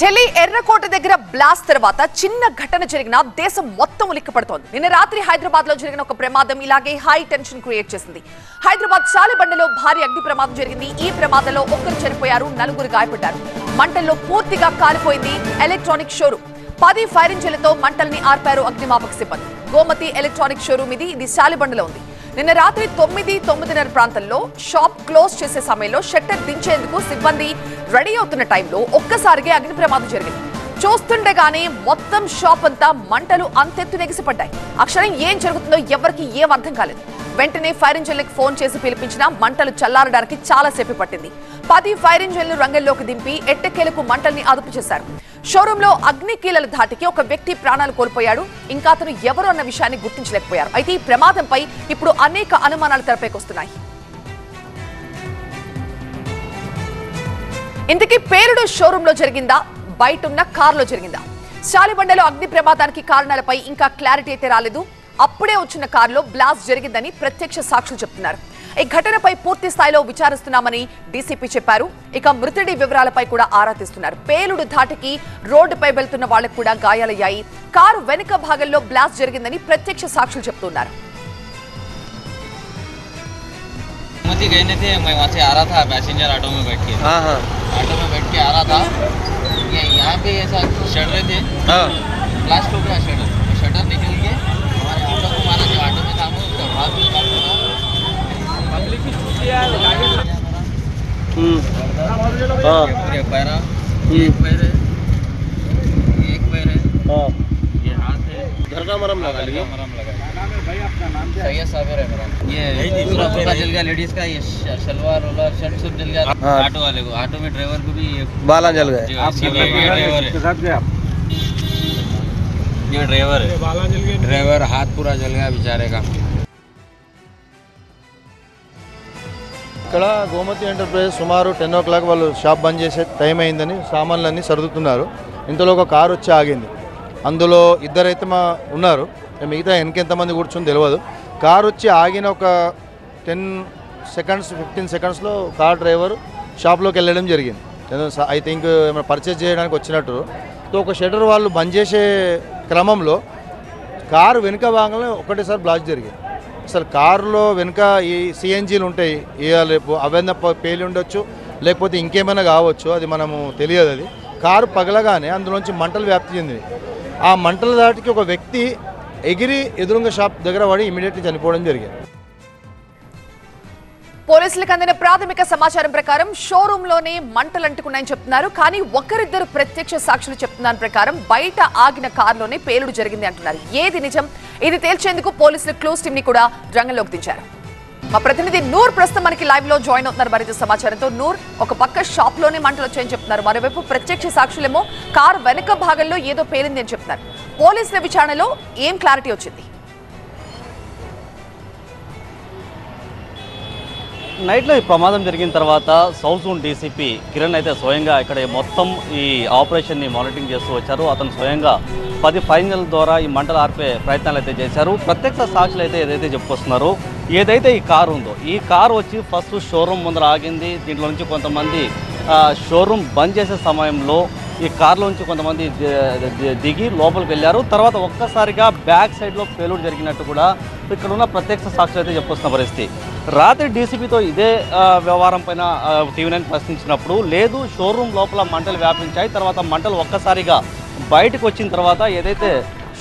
ఢిల్లీ ఎర్రకోట దగ్గర బ్లాస్ట్ తర్వాత చిన్న ఘటన జరిగిన దేశం మొత్తం ఉలిక్కిపడుతోంది. నిన్న రాత్రి హైదరాబాద్ లో జరిగిన ఒక ప్రమాదం ఇలాగే హై టెన్షన్ క్రియేట్ చేసింది. హైదరాబాద్ చాలిబండలో భారీ అగ్ని ప్రమాదం జరిగింది. ఈ ప్రమాదంలో ఒక్కరు చనిపోయారు, నలుగురు గాయపడ్డారు. మంటల్లో పూర్తిగా కాలిపోయింది ఎలక్ట్రానిక్ షోరూమ్. 10 ఫైర్ ఇంజిన్లతో మంటల్ని ఆర్పారు అగ్నిమాపక సిబ్బంది. గోమతి ఎలక్ట్రానిక్ షోరూమ్ ఇది చాలిబండలో ఉంది. నిన్న రాత్రి 9:30 ప్రాంతంలో షాప్ క్లోజ్ చేసే సమయంలో షట్టర్ దించేందుకు సిబ్బంది రెడీ అవుతున్న టైంలో ఒక్కసారిగా అగ్ని ప్రమాదం జరిగింది. చూస్తుండగానే మొత్తం షాప్ అంతా మంటలు అంతెత్తు నెగిసిపడ్డాయి. అక్షరం ఏం జరుగుతుందో ఎవరికి ఏం అర్థం కాలేదు. వెంటనే ఫైర్ ఇంజిన్లకు ఫోన్ చేసి పిలిపించినా మంటలు చల్లారడానికి చాలా సేపు పట్టింది. 10 ఫైర్ ఇంజిన్లు రంగంలోకి దింపి ఎట్టకేలకు మంటల్ని అదుపు చేశారు. షోరూమ్ లో అగ్ని కీలల ధాటికి ఒక వ్యక్తి ప్రాణాలు కోల్పోయాడు. ఇంకా అతను ఎవరు అన్న విషయాన్ని గుర్తించలేకపోయారు. అయితే ఈ ప్రమాదంపై ఇప్పుడు అనేక అనుమానాలు తెరపైకొస్తున్నాయి. ఇంతకీ పేలుడు షోరూమ్ లో జరిగిందా, బయట ఉన్న కారులో జరిగిందా? చాలిబండలో అగ్ని ప్రమాదానికి కారణాలపై ఇంకా క్లారిటీ అయితే రాలేదు. అప్పుడే వచ్చిన కారులో బ్లాస్ట్ జరిగిందని ప్రత్యక్ష సాక్షులు చెప్తున్నారు. ఈ ఘటనపై పూర్తి స్థాయిలో విచారిస్తున్నామని డీసీపీ చెప్పారు. ఇక మృతుడి వివరాలపై కూడా ఆరా తీస్తున్నారు. పేలుడు ధాటికి రోడ్డుపై వెళ్తున్న వాళ్లకు కూడా గాయాలయ్యాయి. కారు వెనుక భాగంలో బ్లాస్ట్ జరిగిందని ప్రత్యక్ష సాక్షులు చెప్తున్నారు. गए थे, मैं वहाँ से आ रहा था पैसेंजर ऑटो में बैठ के आ रहा था। यहाँ पे ऐसा शटर थे, ब्लास्ट हो गया शटर निकल के हमारे ऑटो को मारा। जो ऑटो में था वो पब्लिक की छुट्टियाँ लगा के पैरा एक पैर है ये हाथ है। घर का मरम लगा सैयद साबिर है मेरा। ये पूरा जल गया, लेडीज का ये शलवार वाला शर्ट सब जल गया। ऑटो वाले को, ऑटो में ड्राइवर को भी बाला जल गए। ये ड्राइवर है, बाला जल गया, ड्राइवर हाथ पूरा जल गया बेचारे का। ఇక్కడ గోమతి ఎంటర్ప్రైజ్ సుమారు 10 o'clock వాళ్ళు షాప్ బంద్ చేసే టైం అయిందని సామాన్లన్నీ సర్దుతున్నారు. ఇంతలో ఒక కారు వచ్చి ఆగింది. అందులో ఇద్దరైతే ఉన్నారు, మిగతా ఎంతమంది కూర్చొని తెలియదు. కారు వచ్చి ఆగిన ఒక 10 seconds 15 secondsలో కార్ డ్రైవర్ షాప్లోకి వెళ్ళడం జరిగింది. ఐ థింక్ ఏమైనా పర్చేజ్ చేయడానికి వచ్చినట్టు. ఒక షటర్ వాళ్ళు బంద్ చేసే క్రమంలో కారు వెనుక భాగంలో ఒకటేసారి బ్లాస్ట్ జరిగింది. అసలు కారులో వెనుక ఈ సిఎన్జీలు ఉంటాయి, రేపు అవన్నీ పేలి ఉండొచ్చు, లేకపోతే ఇంకేమైనా కావచ్చు, అది మనము తెలియదు. అది కారు పగలగానే అందులోంచి మంటలు వ్యాప్తి చెందింది. ఆ మంటల దాటికి ఒక వ్యక్తి ఎగిరి ఎదురుంగ షాప్ దగ్గర పడి ఇమీడియట్లీ చనిపోవడం జరిగింది. పోలీసులకు అందిన ప్రాథమిక సమాచారం ప్రకారం షోరూమ్ లోనే మంటలు అంటుకున్నాయని చెప్తున్నారు. కానీ ఒకరిద్దరు ప్రత్యక్ష సాక్షులు చెప్తున్న ప్రకారం బయట ఆగిన కారులోనే పేలుడు జరిగింది అంటున్నారు. ఏది నిజం, ఇది తేల్చేందుకు పోలీసులు క్లూస్ టీమ్ ని కూడా రంగంలోకి దించారు. మా ప్రతినిధి నూర్ ప్రస్తుతం మనకి లైవ్ లో జాయిన్ అవుతున్నారు మరింత సమాచారంతో. నూర్, ఒక పక్క షాప్ లోనే మంటలు వచ్చాయని చెప్తున్నారు, మరోవైపు ప్రత్యక్ష సాక్షులేమో కారు వెనక భాగంలో ఏదో పేలింది అని చెప్తున్నారు. పోలీసుల విచారణలో ఏం క్లారిటీ వచ్చింది? నైట్లో ఈ ప్రమాదం జరిగిన తర్వాత సౌత్ జోన్ డీసీపీ కిరణ్ అయితే స్వయంగా ఇక్కడ మొత్తం ఈ ఆపరేషన్ని మానిటరింగ్ చేస్తూ వచ్చారు. అతను స్వయంగా 10 ఫైనల్ ద్వారా ఈ మంటలు ఆర్పే ప్రయత్నాలు అయితే చేశారు. ప్రత్యక్ష సాక్షులు అయితే ఏదైతే చెప్పుకొస్తున్నారో, ఏదైతే ఈ కారు ఉందో, ఈ కారు వచ్చి ఫస్ట్ షోరూమ్ ముందర ఆగింది. దీంట్లో నుంచి కొంతమంది షోరూమ్ బంద్ చేసే సమయంలో ఈ కారులో నుంచి కొంతమంది దిగి లోపలికి వెళ్ళారు. తర్వాత ఒక్కసారిగా బ్యాక్ సైడ్లో పేలుడు జరిగినట్టు కూడా ఇక్కడ ఉన్న ప్రత్యక్ష సాక్షులు అయితే చెప్పుకొస్తున్న పరిస్థితి. రాత్రి డీసీపీతో ఇదే వ్యవహారం పైన టీవీ9 ప్రశ్నించినప్పుడు, లేదు షోరూమ్ లోపల మంటలు వ్యాపించాయి, తర్వాత మంటలు ఒక్కసారిగా బయటకు వచ్చిన తర్వాత ఏదైతే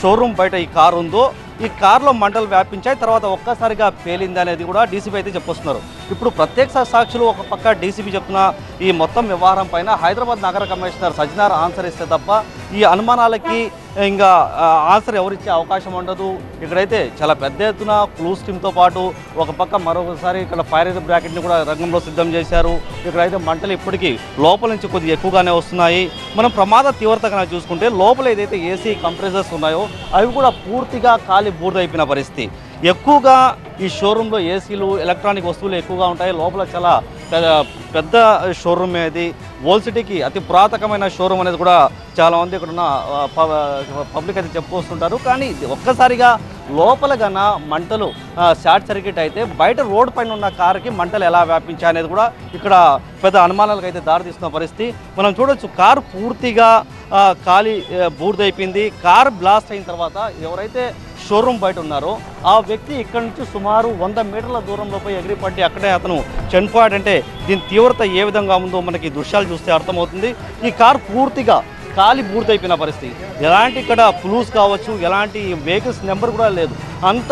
షోరూమ్ బయట ఈ కారు ఉందో ఈ కారులో మంటలు వ్యాపించాయి, తర్వాత ఒక్కసారిగా పేలింది అనేది కూడా డీసీపీ అయితే చెప్పొస్తున్నారు. ఇప్పుడు ప్రత్యక్ష సాక్షులు ఒక పక్క డీసీపీ చెప్తున్న ఈ మొత్తం వ్యవహారం పైన హైదరాబాద్ నగర కమిషనర్ సజ్జనార్ ఆన్సర్ ఇస్తే తప్ప ఈ అనుమానాలకి ఇంకా ఆన్సర్ ఎవరిచ్చే అవకాశం ఉండదు. ఇక్కడైతే చాలా పెద్ద ఎత్తున క్లూస్ టీమ్తో పాటు ఒక పక్క మరొకసారి ఇక్కడ ఫైర్ బ్రాకెట్ని కూడా రంగంలో సిద్ధం చేశారు. ఇక్కడైతే మంటలు ఇప్పటికీ లోపల నుంచి కొద్దిగా ఎక్కువగానే వస్తున్నాయి. మనం ప్రమాద తీవ్రత కనుక చూసుకుంటే లోపల ఏదైతే ఏసీ కంప్రెసర్స్ ఉన్నాయో అవి కూడా పూర్తిగా కాలి బూడిదైపోయిన పరిస్థితి. ఎక్కువగా ఈ షోరూంలో ఏసీలు, ఎలక్ట్రానిక్ వస్తువులు ఎక్కువగా ఉంటాయి. లోపల చాలా పెద్ద షోరూమ్ అది. ఓల్డ్ సిటీకి అతి పురాతనమైన షోరూమ్ అనేది కూడా చాలామంది ఇక్కడ ఉన్న పబ్లిక్ అయితే చెప్పుకొస్తుంటారు. కానీ ఒక్కసారిగా లోపల గన మంటలు షార్ట్ సర్క్యూట్ అయితే బయట రోడ్ పైన ఉన్న కారుకి మంటలు ఎలా వ్యాపించాయి అనేది కూడా ఇక్కడ పెద్ద అనుమానాలకు అయితే దారితీస్తున్న పరిస్థితి మనం చూడొచ్చు. కారు పూర్తిగా కాలి బూడిదైపోయింది. కారు బ్లాస్ట్ అయిన తర్వాత ఎవరైతే షోరూమ్ బయట ఉన్నారో ఆ వ్యక్తి ఇక్కడి నుంచి సుమారు 100 మీటర్ల దూరంలో పోయి ఎగిరిపట్టి అక్కడే అతను చనిపోయాడంటే దీని తీవ్రత ఏ విధంగా ఉందో మనకి దృశ్యాలు చూస్తే అర్థమవుతుంది. ఈ కారు పూర్తిగా కాలి బూడిదైపోయిన పరిస్థితి. ఎలాంటి ఇక్కడ పులూస్ కావచ్చు, ఎలాంటి వెహికల్స్ నెంబర్ కూడా లేదు. అంత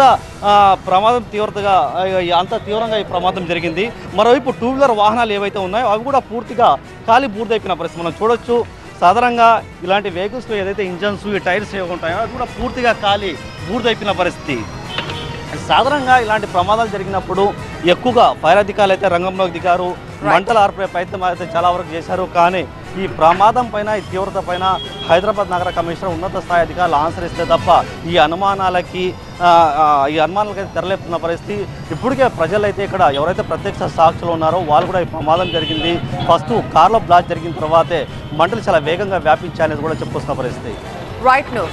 ప్రమాదం అంత తీవ్రంగా ఈ ప్రమాదం జరిగింది. మరోవైపు 2 వీలర్ వాహనాలు ఏవైతే ఉన్నాయో అవి కూడా పూర్తిగా కాలి బూడిదైపోయిన పరిస్థితి మనం చూడొచ్చు. సాధారణంగా ఇలాంటి వెహికల్స్లో ఏదైతే ఇంజన్స్ ఈ టైర్స్ ఏవి ఉంటాయో అది కూడా పూర్తిగా కాలి బూడిదైపోయిన పరిస్థితి. సాధారణంగా ఇలాంటి ప్రమాదాలు జరిగినప్పుడు ఎక్కువగా ఫైర్ అధికారులు అయితే రంగంలోకి దిగారు, మంటలు ఆర్పే ప్రయత్నం అయితే చాలా వరకు చేశారు. కానీ ఈ ప్రమాదం పైన, ఈ తీవ్రత పైన హైదరాబాద్ నగర కమిషనర్ ఉన్నత స్థాయి అధికారులు ఆన్సర్ ఇస్తే తప్ప ఈ అనుమానాలకి తెరలేపుతున్న పరిస్థితి. ఇప్పటికే ప్రజలైతే ఇక్కడ ఎవరైతే ప్రత్యక్ష సాక్షులు ఉన్నారో వాళ్ళు కూడా ఈ ప్రమాదం జరిగింది, ఫస్ట్ కార్లో బ్లాస్ట్ జరిగిన తర్వాతే మంటలు చాలా వేగంగా వ్యాపించాయనేది కూడా చెప్పుకొస్తున్న పరిస్థితి. రైట్.